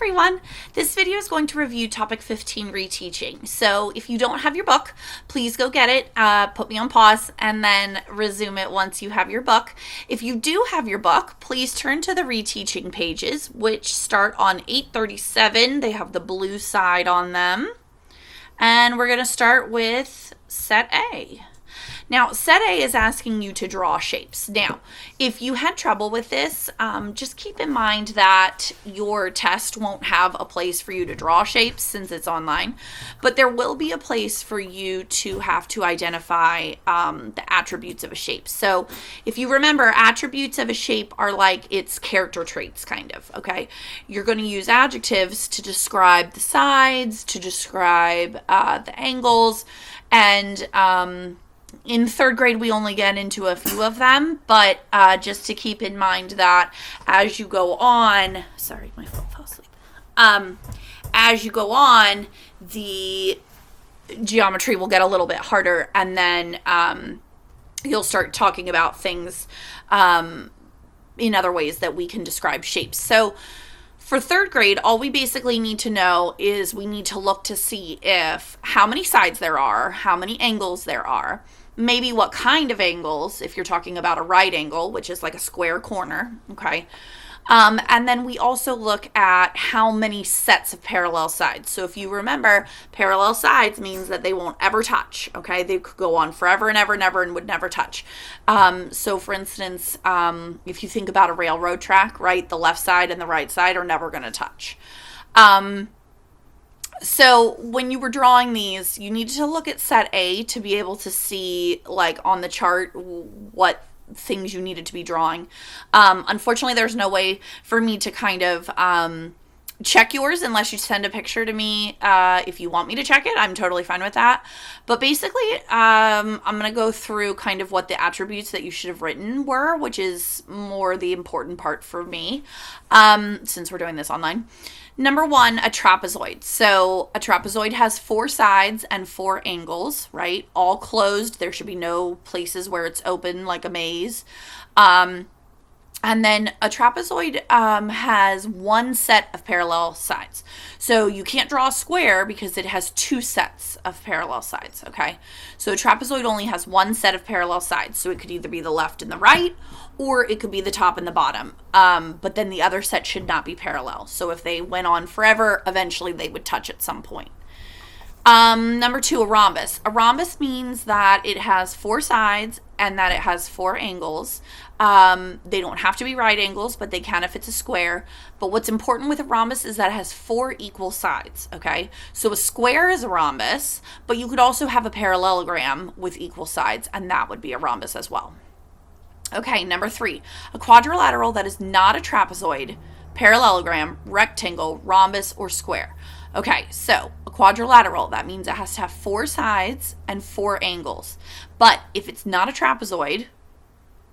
everyone. This video is going to review topic 15 reteaching. So if you don't have your book, please go get it, put me on pause, and then resume it once you have your book. If you do have your book, please turn to the reteaching pages, which start on 837. They have the blue side on them. And we're going to start with set A. Now, set A is asking you to draw shapes. Now, if you had trouble with this, just keep in mind that your test won't have a place for you to draw shapes since it's online, but there will be a place for you to have to identify the attributes of a shape. So if you remember, attributes of a shape are like its character traits, kind of, okay? You're going to use adjectives to describe the sides, to describe the angles, and in third grade, we only get into a few of them, but just to keep in mind that as you go on, sorry, my phone fell asleep. As you go on, the geometry will get a little bit harder, and then you'll start talking about things in other ways that we can describe shapes. So for third grade, all we basically need to know is we need to look to see how many sides there are, how many angles there are, maybe what kind of angles, if you're talking about a right angle, which is like a square corner, okay? And then we also look at how many sets of parallel sides. So if you remember, parallel sides means that they won't ever touch, okay? They could go on forever and ever and ever and would never touch. So for instance, if you think about a railroad track, right, the left side and the right side are never going to touch. So when you were drawing these, you needed to look at set A to be able to see, like, on the chart what things you needed to be drawing. Unfortunately, there's no way for me to kind of check yours unless you send a picture to me. If you want me to check it, I'm totally fine with that. But basically, I'm going to go through kind of what the attributes that you should have written were, which is more the important part for me, since we're doing this online. Number one, a trapezoid. So a trapezoid has 4 sides and 4 angles, right? All closed. There should be no places where it's open like a maze. And then a trapezoid has 1 set of parallel sides. So you can't draw a square because it has 2 sets of parallel sides, okay? So a trapezoid only has 1 set of parallel sides. So it could either be the left and the right, or it could be the top and the bottom. But then the other set should not be parallel. So if they went on forever, eventually they would touch at some point. Number 2, a rhombus. A rhombus means that it has 4 sides and that it has 4 angles. They don't have to be right angles, but they can if it's a square. But what's important with a rhombus is that it has 4 equal sides, okay? So a square is a rhombus, but you could also have a parallelogram with equal sides, and that would be a rhombus as well. Okay, number 3, a quadrilateral that is not a trapezoid, parallelogram, rectangle, rhombus, or square. Okay, so a quadrilateral, that means it has to have 4 sides and 4 angles. But if it's not a trapezoid,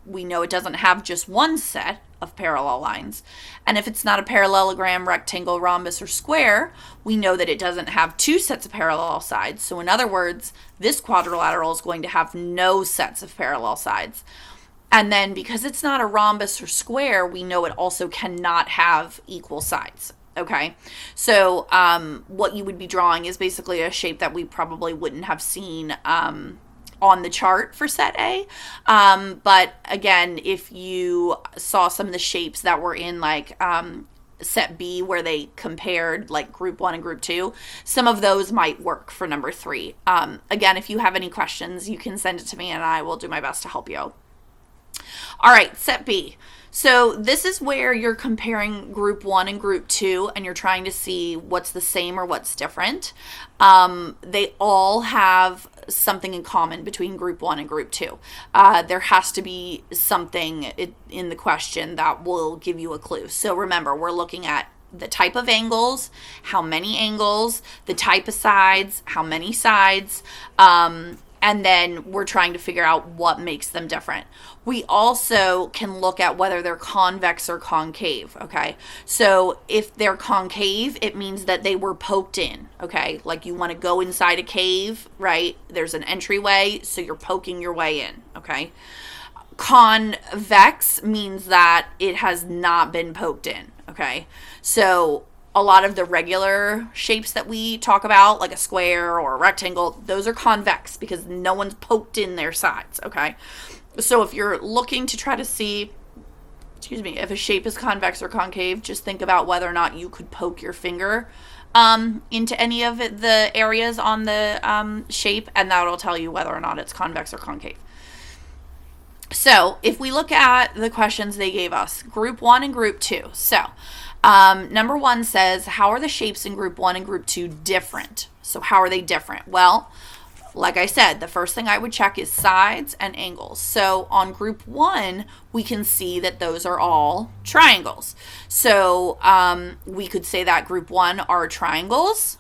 we know it doesn't have just 1 set of parallel lines. And if it's not a parallelogram, rectangle, rhombus, or square, we know that it doesn't have 2 sets of parallel sides. So in other words, this quadrilateral is going to have no sets of parallel sides. And then because it's not a rhombus or square, we know it also cannot have equal sides. Okay, so what you would be drawing is basically a shape that we probably wouldn't have seen on the chart for set A. But again, if you saw some of the shapes that were in like set B where they compared like group 1 and group 2, some of those might work for number 3. Again, if you have any questions, you can send it to me and I will do my best to help you out. All right, set B. So this is where you're comparing group 1 and group 2 and you're trying to see what's the same or what's different. They all have something in common between group 1 and group 2. There has to be something in the question that will give you a clue. So remember, we're looking at the type of angles, how many angles, the type of sides, how many sides, and then we're trying to figure out what makes them different. We also can look at whether they're convex or concave, okay? So if they're concave, it means that they were poked in, okay? Like you want to go inside a cave, right? There's an entryway, so you're poking your way in, okay? Convex means that it has not been poked in, okay? So a lot of the regular shapes that we talk about, like a square or a rectangle, those are convex because no one's poked in their sides, okay? So if you're looking to try to see, if a shape is convex or concave, just think about whether or not you could poke your finger into any of the areas on the shape, and that'll tell you whether or not it's convex or concave. So if we look at the questions they gave us, group 1 and group 2. So number 1 says, how are the shapes in group 1 and group 2 different? So how are they different? Well, like I said, the first thing I would check is sides and angles. So on group 1, we can see that those are all triangles. So we could say that group 1 are triangles,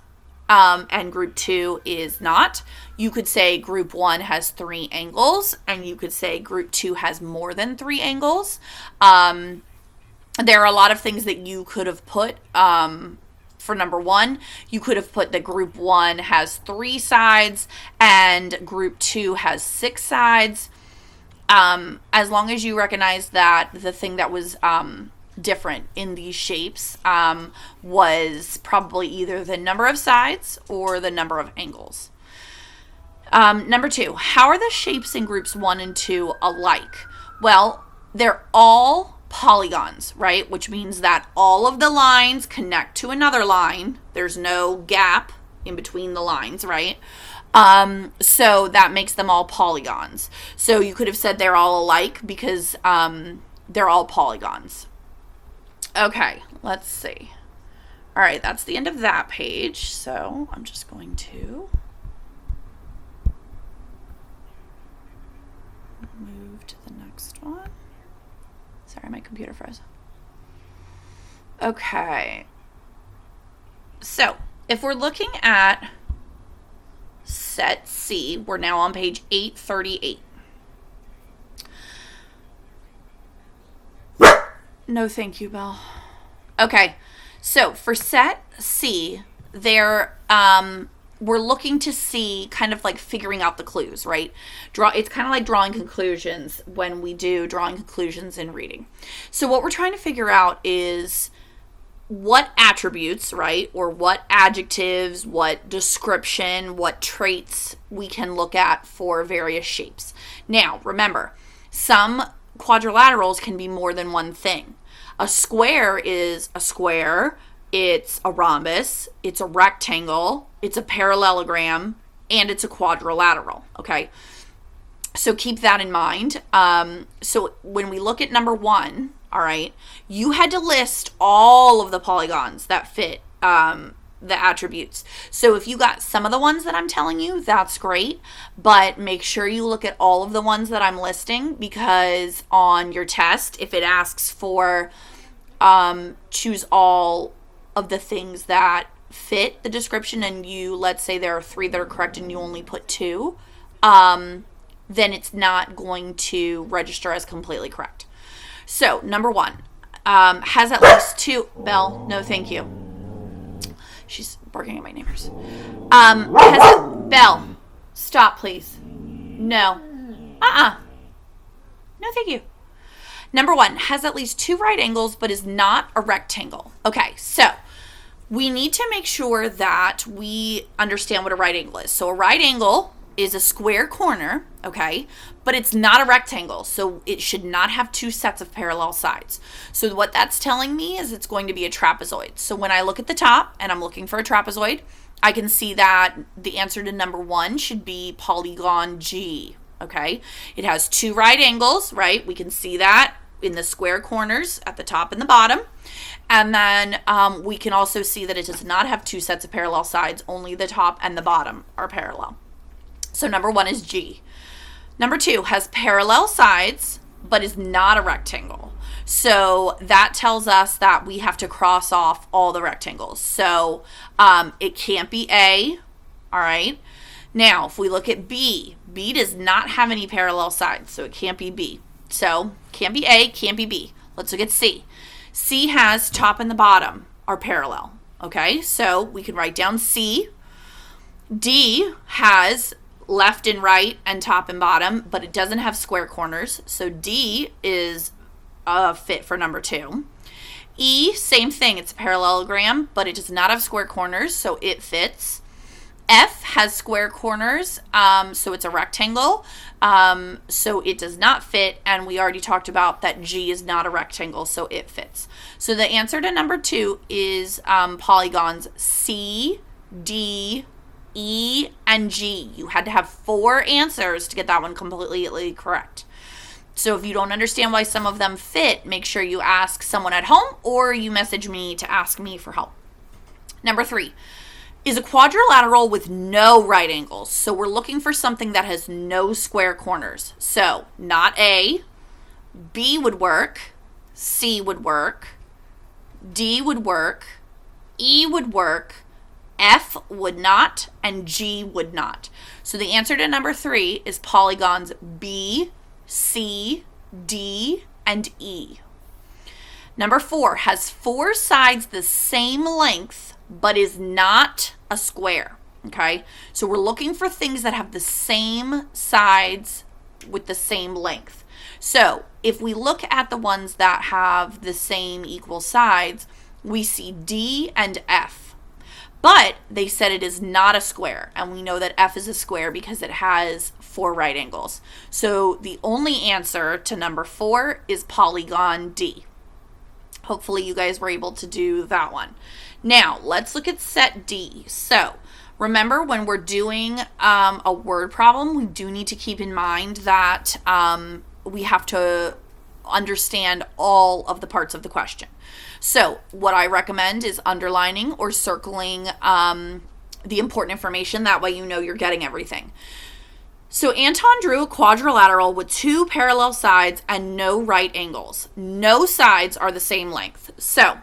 and group 2 is not. You could say group 1 has 3 angles, and you could say group 2 has more than 3 angles. There are a lot of things that you could have put for number 1. You could have put that group 1 has 3 sides and group 2 has 6 sides. As long as you recognize that the thing that was different in these shapes was probably either the number of sides or the number of angles. Number 2, how are the shapes in groups 1 and 2 alike? Well, they're all polygons, right? Which means that all of the lines connect to another line. There's no gap in between the lines, right? So that makes them all polygons. So you could have said they're all alike because they're all polygons. Okay, let's see. All right, that's the end of that page. So I'm just going to move to the next one. Sorry, my computer froze. Okay. So if we're looking at set C, we're now on page 838. No, thank you, Belle. Okay, so for set C, we're looking to see kind of like figuring out the clues, right? It's kind of like drawing conclusions when we do drawing conclusions in reading. So what we're trying to figure out is what attributes, right, or what adjectives, what description, what traits we can look at for various shapes. Now, remember, some quadrilaterals can be more than one thing. A square is a square, it's a rhombus, it's a rectangle, it's a parallelogram, and it's a quadrilateral, okay? So keep that in mind. So when we look at number 1, all right, you had to list all of the polygons that fit the attributes. So if you got some of the ones that I'm telling you, that's great, but make sure you look at all of the ones that I'm listing, because on your test, if it asks for choose all of the things that fit the description, and you, let's say there are 3 that are correct and you only put 2, then it's not going to register as completely correct. So number 1 has at least 2. Belle, no thank you. She's barking at my neighbors. Belle, stop please. No. No thank you. Number 1 has at least 2 right angles but is not a rectangle. Okay, so we need to make sure that we understand what a right angle is. So a right angle is a square corner, okay, but it's not a rectangle, so it should not have 2 sets of parallel sides. So what that's telling me is it's going to be a trapezoid. So when I look at the top and I'm looking for a trapezoid, I can see that the answer to number 1 should be polygon G, okay? It has 2 right angles, right? We can see that in the square corners at the top and the bottom. And then we can also see that it does not have 2 sets of parallel sides, only the top and the bottom are parallel. So number 1 is G. Number 2 has parallel sides, but is not a rectangle. So that tells us that we have to cross off all the rectangles. So it can't be A, all right? Now, if we look at B, B does not have any parallel sides, so it can't be B. So can't be A, can't be B. Let's look at C. C has top and the bottom are parallel, okay? So we can write down C. D has left and right and top and bottom, but it doesn't have square corners. So D is a fit for number 2. E, same thing. It's a parallelogram, but it does not have square corners, so it fits. F has square corners, so it's a rectangle, so it does not fit, and we already talked about that G is not a rectangle, so it fits. So the answer to number 2 is polygons C, D, E, and G. You had to have 4 answers to get that one completely correct. So if you don't understand why some of them fit, make sure you ask someone at home or you message me to ask me for help. Number 3 is a quadrilateral with no right angles. So we're looking for something that has no square corners. So not A, B would work, C would work, D would work, E would work, F would not, and G would not. So the answer to number 3 is polygons B, C, D, and E. Number 4 has 4 sides the same length, but is not a square, okay? So we're looking for things that have the same sides with the same length. So if we look at the ones that have the same equal sides, we see D and F. But they said it is not a square, and we know that F is a square because it has 4 right angles. So the only answer to number 4 is polygon D. Hopefully you guys were able to do that one. Now, let's look at set D. So remember, when we're doing a word problem, we do need to keep in mind that we have to understand all of the parts of the question. So what I recommend is underlining or circling the important information. That way you know you're getting everything. So Anton drew a quadrilateral with 2 parallel sides and no right angles. No sides are the same length. So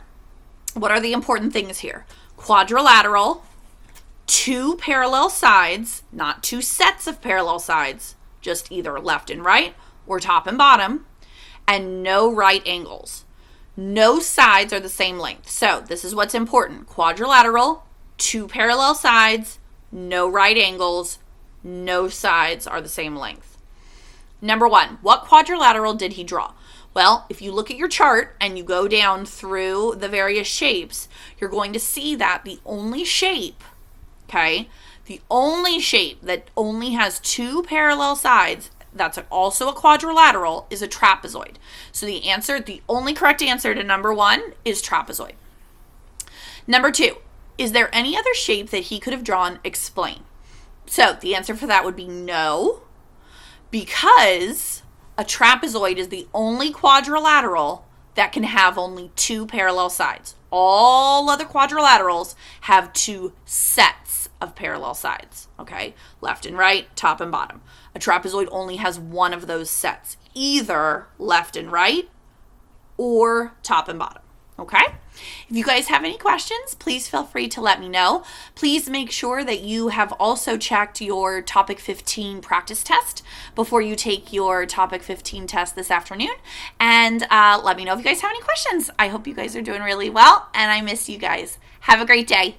what are the important things here? Quadrilateral, 2 parallel sides, not 2 sets of parallel sides, just either left and right or top and bottom, and no right angles. No sides are the same length. So this is what's important. Quadrilateral, 2 parallel sides, no right angles, no sides are the same length. Number 1, what quadrilateral did he draw? Well, if you look at your chart and you go down through the various shapes, you're going to see that the only shape, okay, the only shape that only has 2 parallel sides that's also a quadrilateral is a trapezoid. So the only correct answer to number 1 is trapezoid. Number 2, is there any other shape that he could have drawn? Explain. So the answer for that would be no, because a trapezoid is the only quadrilateral that can have only 2 parallel sides. All other quadrilaterals have 2 sets of parallel sides, okay? Left and right, top and bottom. A trapezoid only has 1 of those sets, either left and right or top and bottom, okay? If you guys have any questions, please feel free to let me know. Please make sure that you have also checked your Topic 15 practice test before you take your Topic 15 test this afternoon. And let me know if you guys have any questions. I hope you guys are doing really well, and I miss you guys. Have a great day.